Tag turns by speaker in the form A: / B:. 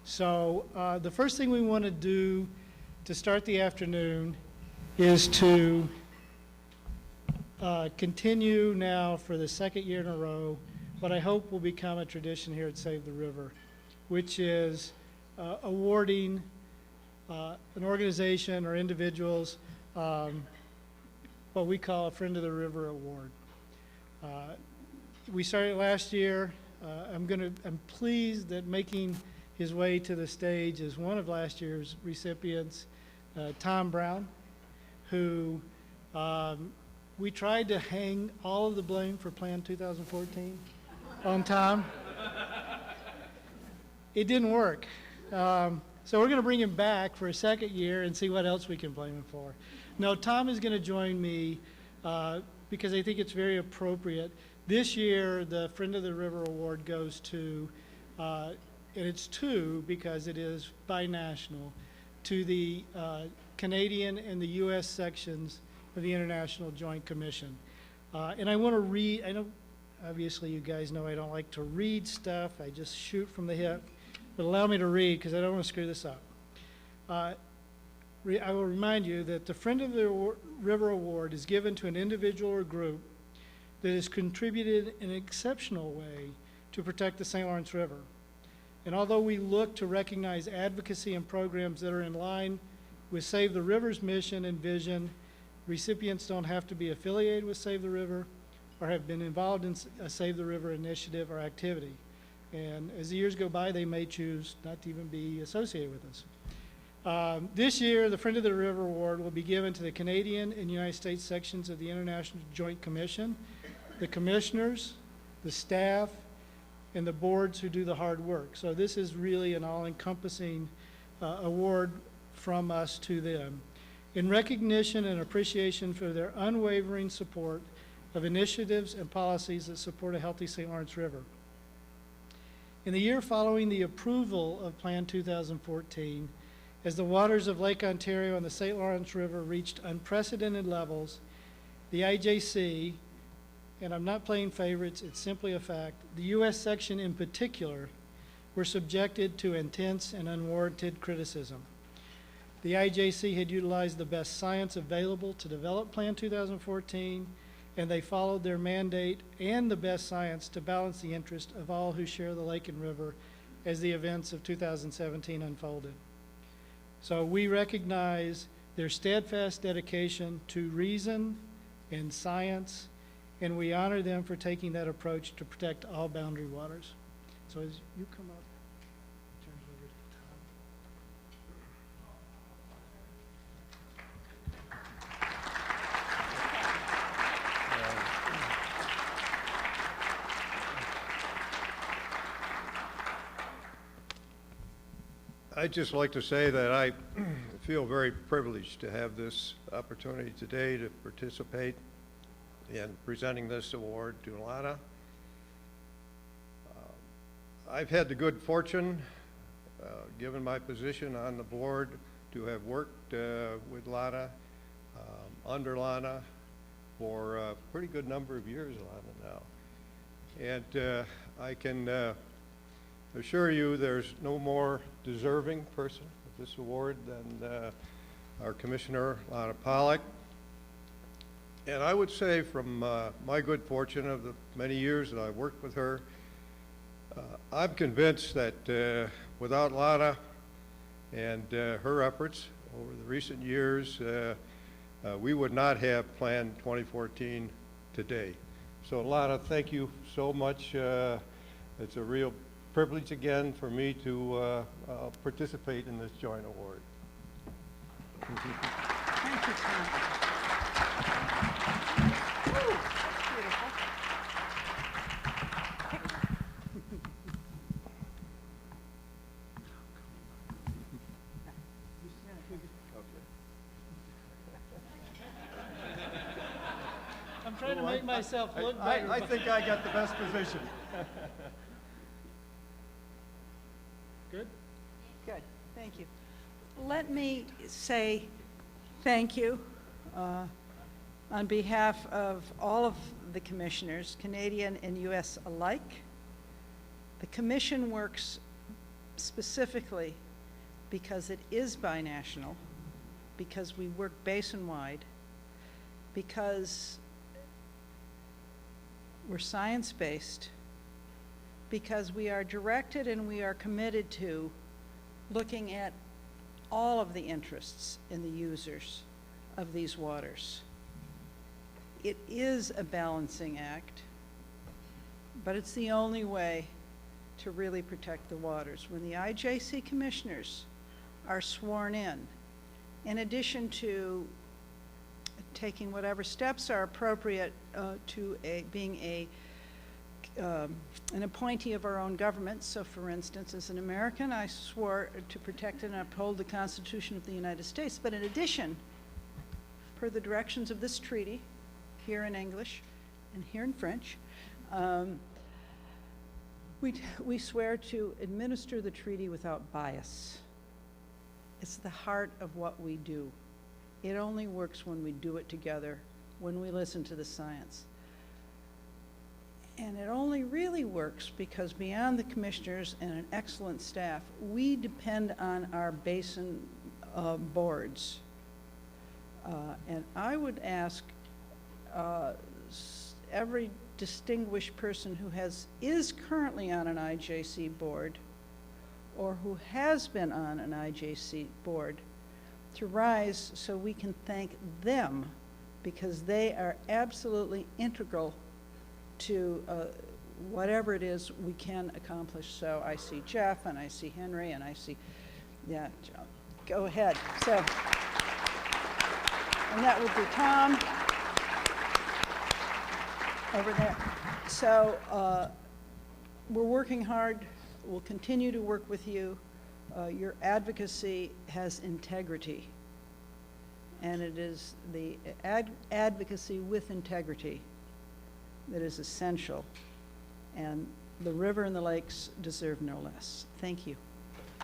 A: So the first thing we want to do to start the afternoon is to continue now for the second year in a row what I hope will become a tradition here at Save the River, which is awarding an organization or individuals what we call a Friend of the River Award. We started last year. I'm pleased that making his way to the stage is one of last year's recipients, Tom Brown, who we tried to hang all of the blame for Plan 2014 on Tom. It didn't work. So we're going to bring him back for a second year and see what else we can blame him for. No, Tom is going to join me because I think it's very appropriate. This year, the Friend of the River Award goes to, and it's two because it is binational, to the Canadian and the U.S. sections of the International Joint Commission. And I want to read, I know, obviously you guys know I don't like to read stuff, I just shoot from the hip, but allow me to read because I don't want to screw this up. I will remind you that the Friend of the River Award is given to an individual or group that has contributed in an exceptional way to protect the St. Lawrence River. And although we look to recognize advocacy and programs that are in line with Save the River's mission and vision, recipients don't have to be affiliated with Save the River or have been involved in a Save the River initiative or activity. And as the years go by, they may choose not to even be associated with us. This year, the Friend of the River Award will be given to the Canadian and United States sections of the International Joint Commission, the commissioners, the staff, and the boards who do the hard work. So this is really an all-encompassing award from us to them in recognition and appreciation for their unwavering support of initiatives and policies that support a healthy St. Lawrence River. In the year following the approval of Plan 2014, as the waters of Lake Ontario and the St. Lawrence River reached unprecedented levels, the IJC, and I'm not playing favorites, it's simply a fact, the U.S. section in particular, were subjected to intense and unwarranted criticism. The IJC had utilized the best science available to develop Plan 2014, and they followed their mandate and the best science to balance the interest of all who share the lake and river as the events of 2017 unfolded. So we recognize their steadfast dedication to reason and science, and we honor them for taking that approach to protect all boundary waters. So as you come up, turn it over to Tom.
B: I'd just like to say that I feel very privileged to have this opportunity today to participate in presenting this award to Lana. I've had the good fortune, given my position on the board, to have worked with Lana, under Lana, for a pretty good number of years, Lana, now. And I can assure you there's no more deserving person of this award than our Commissioner, Lana Pollack. And I would say from my good fortune of the many years that I've worked with her, I'm convinced that without Lana and her efforts over the recent years, we would not have Plan 2014 today. So Lana, thank you so much. It's a real privilege again for me to participate in this joint award.
C: Thank you, Tom. Ooh, that's beautiful.
A: I'm trying to make myself look better.
B: I think I got the best position.
A: Good?
C: Good, thank you. Let me say thank you on behalf of all of the commissioners, Canadian and U.S. alike. The commission works specifically because it is binational, because we work basin-wide, because we're science-based, because we are directed and we are committed to looking at all of the interests in the users of these waters. It is a balancing act, but it's the only way to really protect the waters. When the IJC commissioners are sworn in addition to taking whatever steps are appropriate to being an appointee of our own government. So for instance, as an American, I swore to protect and uphold the Constitution of the United States. But in addition, per the directions of this treaty, here in English and here in French, we swear to administer the treaty without bias. It's the heart of what we do. It only works when we do it together, when we listen to the science. And it only really works because beyond the commissioners and an excellent staff, we depend on our basin boards. And I would ask every distinguished person who is currently on an IJC board or who has been on an IJC board to rise so we can thank them, because they are absolutely integral to whatever it is we can accomplish. So I see Jeff and I see Henry and I see, yeah, go ahead. So, and that would be Tom over there. So we're working hard. We'll continue to work with you. Your advocacy has integrity, and it is the advocacy with integrity that is essential, and the river and the lakes deserve no less. Thank you.